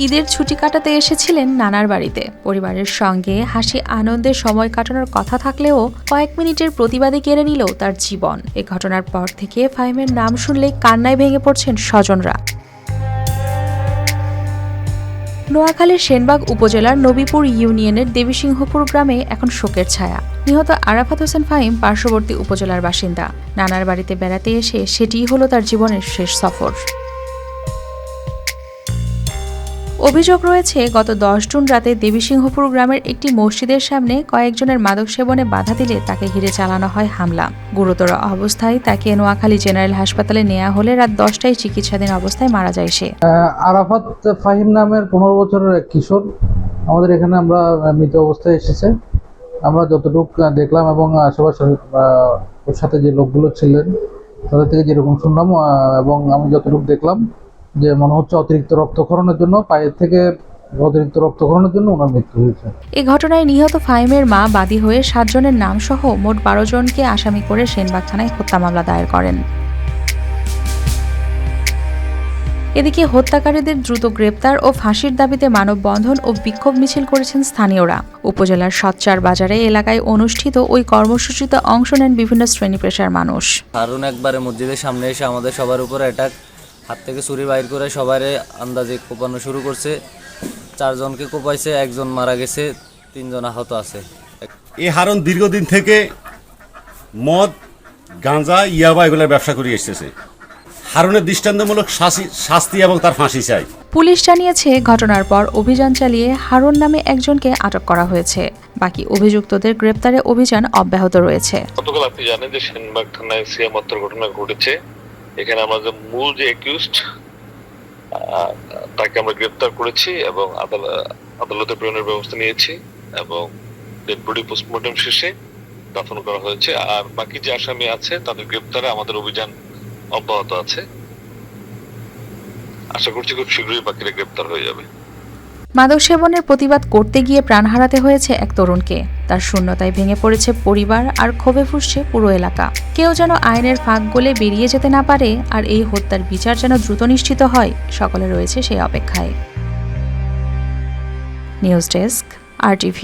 ঈদের ছুটি কাটাতে এসেছিলেন নানার বাড়িতে। পরিবারের সঙ্গে হাসি আনন্দের সময় কাটানোর কথা থাকলেও কয়েক মিনিটের প্রতিবাদে কেড়ে নিল তার জীবন। এ ঘটনার পর থেকে ফাহিমের নাম শুনলেই কান্নায় ভেঙে পড়ছেন স্বজনরা। নোয়াখালীর সেনবাগ উপজেলার নবীপুর ইউনিয়নের দেবীসিংহপুর গ্রামে এখন শোকের ছায়া। নিহত আরাফাত হোসেন ফাহিম পার্শ্ববর্তী উপজেলার বাসিন্দা। নানার বাড়িতে বেড়াতে এসে সেটিই হলো তার জীবনের শেষ সফর। অভিযোগ রয়েছে, গত 10 জুন রাতে দেবীসিংহপুর গ্রামের একটি মসজিদের সামনে কয়েকজনের মাদক সেবনে বাধা দিলে তাকে ঘিরে চালানো হয় হামলা। গুরুতর অবস্থায় তাকে নোয়াখালী জেনারেল হাসপাতালে নেওয়া হলে রাত 10টায় চিকিৎসাধীন অবস্থায় মারা যায় সে। আরাফাত ফাহিম নামের 15 বছরের এক কিশোর আমাদের এখানে আমরা মৃত অবস্থায় এসেছে। আমরা যতটুকু দেখলাম এবং আশেপাশে ওর সাথে যে লোকগুলো ছিলেন তাদের থেকে যেরকম শুনলাম এবং আমি যতটুকু দেখলাম যে মনে হচ্ছে অতিরিক্ত রক্তক্ষরণের জন্য, পায়ের থেকে অতিরিক্ত রক্তক্ষরণের জন্য ওনার মৃত্যু হয়েছে। এই ঘটনায় নিহত ফাহিমের মা বাদী হয়ে 7 জনের নাম সহ মোট 12 জনকে আসামি করে সেনবাগ থানায় হত্যা মামলা দায়ের করেন। এদিকে হত্যাকারীদের দ্রুত গ্রেপ্তার ও ফাঁসির দাবিতে মানববন্ধন ও বিক্ষোভ মিছিল করেছেন স্থানীয়রা। উপজেলার সচ্চার বাজারে এলাকায় অনুষ্ঠিত ওই কর্মসূচিতে অংশ নেন বিভিন্ন শ্রেণী পেশার মানুষ। হারুন একবারে মসজিদের সামনে এসে আমাদের সবার উপর অ্যাটাক, হাত থেকে ছুরি বাইর করে সবারে আন্দাজে কোপানো শুরু করছে। 4 জনকে কোপাইছে, 1 জন মারা গেছে, 3 জন আহত আছে। এই হারুন দীর্ঘদিন থেকে মদ, গাঁজা, ইয়াবা এগুলোর ব্যবসা করে এসেছে। হারুনের দৃষ্টান্তমূলক শাস্তি এবং তার ফাঁসি চাই। পুলিশ জানিয়েছে, ঘটনার পর অভিযান চালিয়ে হারুন নামে একজনকে আটক করা হয়েছে। বাকি অভিযুক্তদের গ্রেপ্তারে অভিযান অব্যাহত রয়েছে। গতকাল আপনি জানেন যে সেনবাগ থানায় সিএম হত্যার ঘটনা ঘটেছে। এখানে আমাদের মূল যে অ্যাকিউজড তাকে আমরা গ্রেপ্তার করেছি এবং আদালতে প্রেরণের ব্যবস্থা নিয়েছি এবং ডেড বডি পোস্টমর্টম শেষে দাফন করা হয়েছে। আর বাকি যে আসামি আছে তাদের গ্রেপ্তারে আমাদের অভিযান অব্যাহত আছে। আশা করছি খুব শীঘ্রই বাকিরা গ্রেপ্তার হয়ে যাবে। মাদক সেবনের প্রতিবাদ করতে গিয়ে প্রাণ হারাতে হয়েছে এক তরুণকে। তার শূন্যতায় ভেঙে পড়েছে পরিবার আর ক্ষোভে ফুঁসছে পুরো এলাকা। কেউ যেন আইনের ফাঁক গলে বেরিয়ে যেতে না পারে, আর এই হত্যার বিচার যেন দ্রুত নিশ্চিত হয়, সকলে রয়েছে সেই অপেক্ষায়। News desk, RTV।